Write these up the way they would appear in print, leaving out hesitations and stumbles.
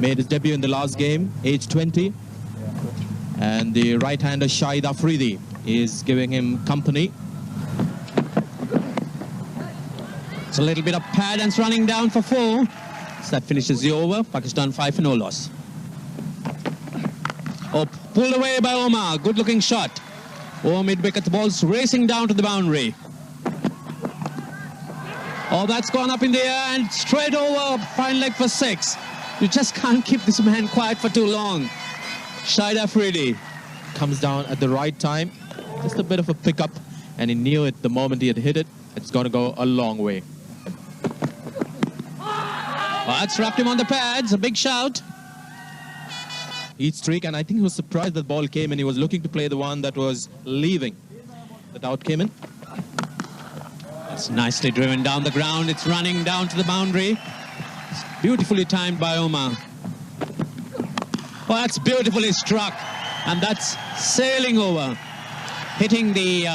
Made his debut in the last game, age 20. And the right-hander Shahid Afridi is giving him company. It's a little bit of pad and it's running down for 4. So that finishes the over. Pakistan 5 for no loss. Oh, pulled away by Omar. Good looking shot. Over mid-wicket, the ball's racing down to the boundary. Oh, that's gone up in the air and straight over, fine leg for 6. You just can't keep this man quiet for too long. Shahid Afridi comes down at the right time. Just a bit of a pickup, and he knew it the moment he had hit it. It's going to go a long way. Oh, that's wrapped him on the pads. A big shout. Heat streak, and I think he was surprised that the ball came in. He was looking to play the one that was leaving. The out came in. It's nicely driven down the ground. It's running down to the boundary. It's beautifully timed by Omar. Oh, that's beautifully struck. And that's sailing over. Hitting the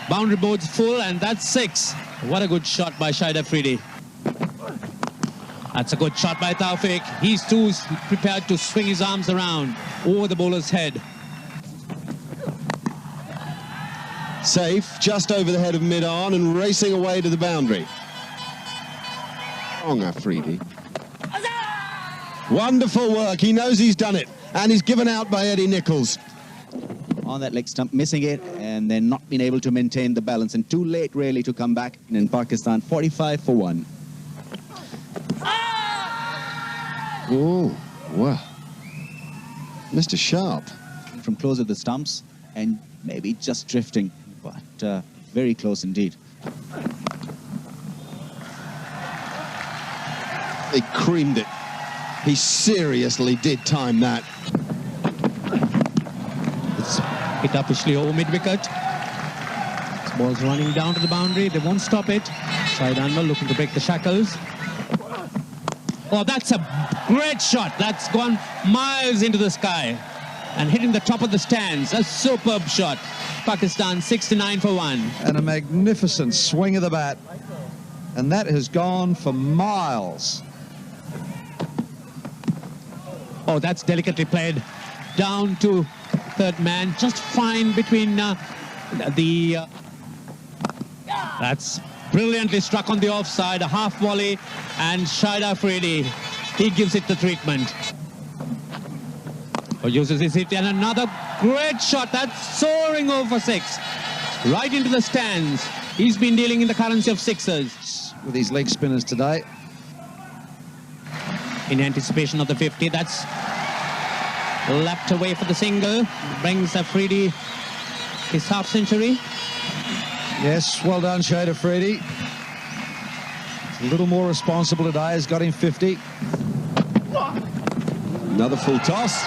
boundary boards full, and that's 6. What a good shot by Shahid Afridi. That's a good shot by Tawfiq. He's too prepared to swing his arms around over the bowler's head. Safe, just over the head of mid-on and racing away to the boundary. Wrong, Afridi. Wonderful work. He knows he's done it. And he's given out by Eddie Nichols. On that leg stump, missing it, and then not being able to maintain the balance. And too late, really, to come back. And in Pakistan, 45 for 1. Oh, wow. Mr. Sharp. From close to the stumps and maybe just drifting, but very close indeed. He creamed it. He seriously did time that. It's hit upishly over mid-wicket. This ball's running down to the boundary. They won't stop it. Shahid Anwar looking to break the shackles. Oh, that's a great shot. That's gone miles into the sky and hitting the top of the stands. A superb shot. Pakistan 69 for 1. And a magnificent swing of the bat. And that has gone for miles. Oh, that's delicately played down to third man. Just fine between that's brilliantly struck on the offside, a half volley, and Shahid Afridi, he gives it the treatment. Oh, uses his hit, and another great shot. That's soaring over 6, right into the stands. He's been dealing in the currency of sixers. With his leg spinners today. In anticipation of the 50, that's lapped away for the single. Brings Afridi his half-century. Yes, well done, Shahid Afridi. A little more responsible today, has got him 50. Another full toss.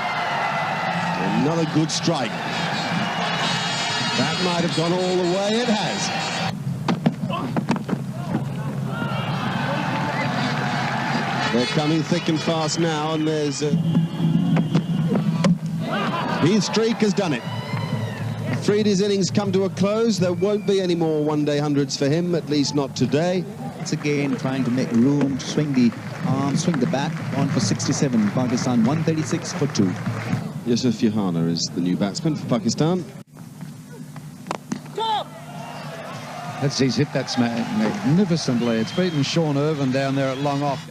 Another good strike. That might have gone all the way. It has. They're coming thick and fast now, and there's his streak has done it. Afridi's innings come to a close. There won't be any more one-day hundreds for him, at least not today. It's again trying to make room to swing the arm, swing the bat. On for 67. Pakistan 136 for 2. Yusuf Yohana is the new batsman for Pakistan. He's hit that magnificently. It's beaten Sean Irvin down there at long off.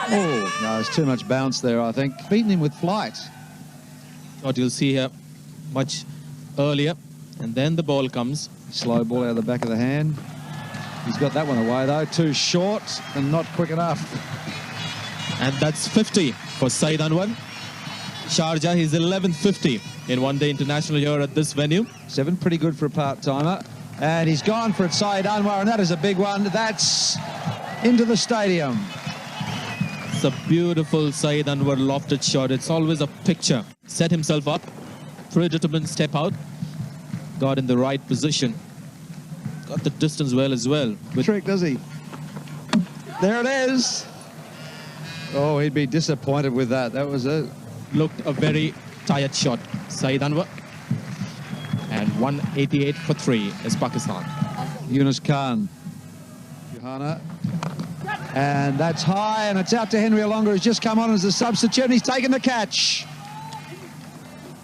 Oh, no, there's too much bounce there, I think. Beaten him with flight. What you'll see here much earlier, and then the ball comes. Slow ball out of the back of the hand. He's got that one away, though. Too short and not quick enough. And that's 50 for Saeed Anwar. Sharjah, his 11th 50 in one-day international here at this venue. 7, pretty good for a part-timer. And he's gone for it, Saeed Anwar, and that is a big one. That's into the stadium. It's a beautiful Saeed Anwar lofted shot. It's always a picture. Set himself up, predetermined step out, got in the right position, got the distance well as well. Trick, does he? There it is. Oh, he'd be disappointed with that. That was it. Looked a very tired shot, Saeed Anwar. And 188 for 3 is Pakistan. Yunus Khan. Yohana. And that's high, and it's out to Henry Olonga, who's just come on as a substitute, and he's taken the catch.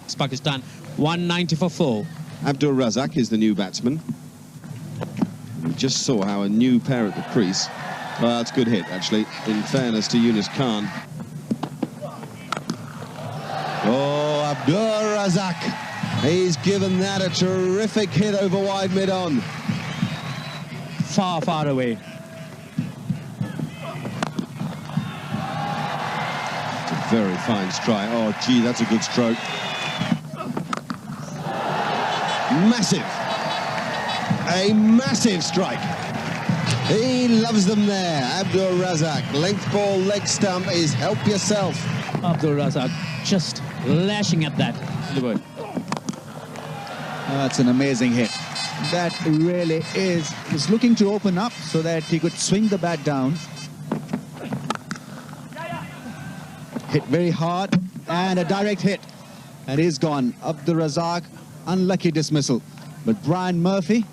It's Pakistan 190 for 4. Abdul Razak is the new batsman. We just saw how a new pair at the crease. Well, that's a good hit, actually, in fairness to Yunus Khan. Oh, Abdul Razak. He's given that a terrific hit over wide mid-on. Far, far away. It's a very fine strike. Oh, gee, that's a good stroke. Massive. A massive strike. He loves them there. Abdul Razak. Length ball, leg stump is help yourself. Abdul Razak just lashing at that. That's an amazing hit. That really was looking to open up so that he could swing the bat down. Hit very hard and a direct hit. And he's gone. Abdul Razak, unlucky dismissal. But Brian Murphy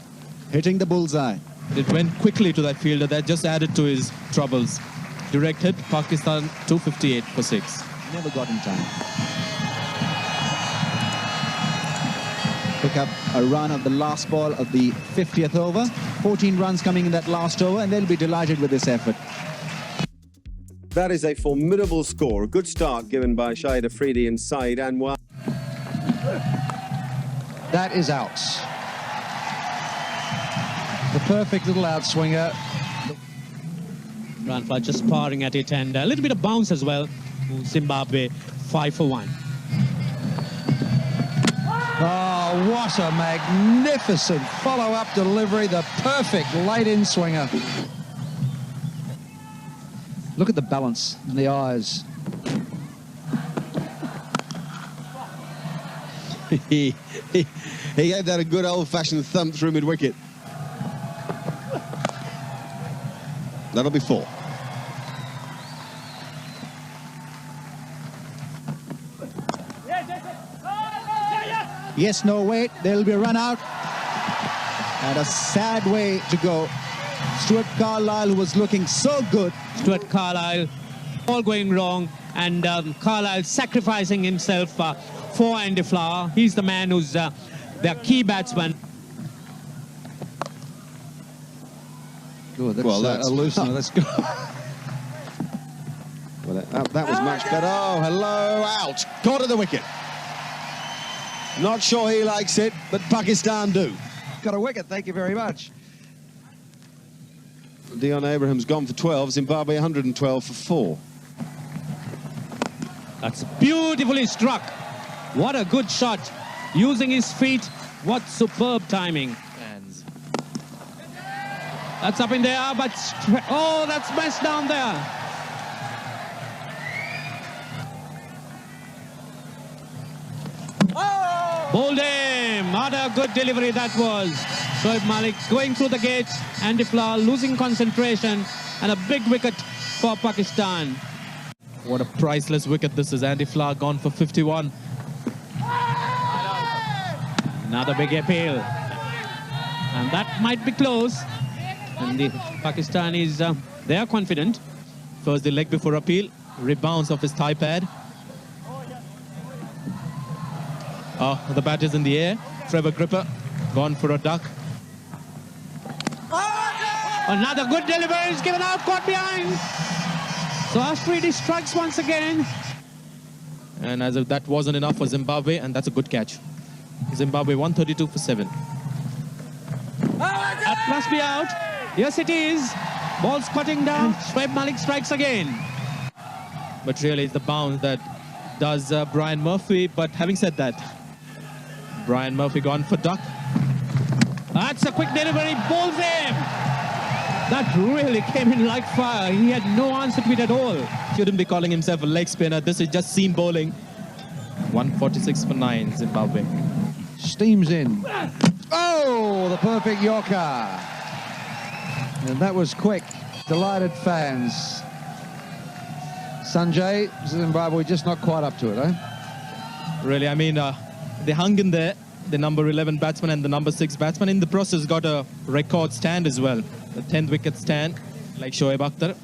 hitting the bullseye. It went quickly to that fielder. That just added to his troubles. Direct hit, Pakistan 258 for 6. Never got in time. Pick up a run of the last ball of the 50th over. 14 runs coming in that last over, and they'll be delighted with this effort. That is a formidable score. A good start given by Shahid Afridi and Saeed Anwar. That is out. The perfect little outswinger. Ranfla just sparring at it, and a little bit of bounce as well. Zimbabwe 5 for 1. Oh, what a magnificent follow-up delivery. The perfect late-in swinger. Look at the balance in the eyes. He gave that a good old-fashioned thump through mid-wicket. That'll be 4. Yes, no, wait. There'll be a run out. And a sad way to go. Stuart Carlisle, who was looking so good. Stuart Carlisle, all going wrong, and Carlisle sacrificing himself for Andy Flower. He's the man who's their key batsman. Oh, that's, Well, that's- a loosener. Let's go. Well, that was much better. Oh, hello, out. Caught at the wicket. Not sure he likes it, but Pakistan do. Got a wicket, thank you very much. Dion Abraham's gone for 12, Zimbabwe 112 for 4. That's beautifully struck. What a good shot. Using his feet. What superb timing. That's up in the air, but oh, that's messed down there. Bowled him. What a good delivery that was. Shoaib Malik going through the gates. Andy Flower losing concentration, and a big wicket for Pakistan. What a priceless wicket this is. Andy Flower gone for 51. Another big appeal. And that might be close. And the Pakistanis, they are confident. First the leg before appeal. Rebounds off his thigh pad. The bat is in the air. Trevor Gripper gone for a duck. Another good delivery is given out, caught behind. So Afridi strikes once again. And as if that wasn't enough for Zimbabwe, and that's a good catch. Zimbabwe 132 for 7. That must be out. Yes, it is. Ball's cutting down. Shoaib Malik strikes again. But really it's the bounce that does Brian Murphy. But having said that, Brian Murphy gone for duck. That's a quick delivery. Bowls him. That really came in like fire. He had no answer to it at all. Shouldn't be calling himself a leg spinner. This is just seam bowling. 146 for 9, Zimbabwe. Steams in. Oh, the perfect Yorker. And that was quick. Delighted fans. Sanjay, Zimbabwe just not quite up to it, eh? Really, I mean, they hung in there. The number 11 batsman and the number 6 batsman in the process got a record stand as well. The 10th wicket stand, like Shoaib Akhtar.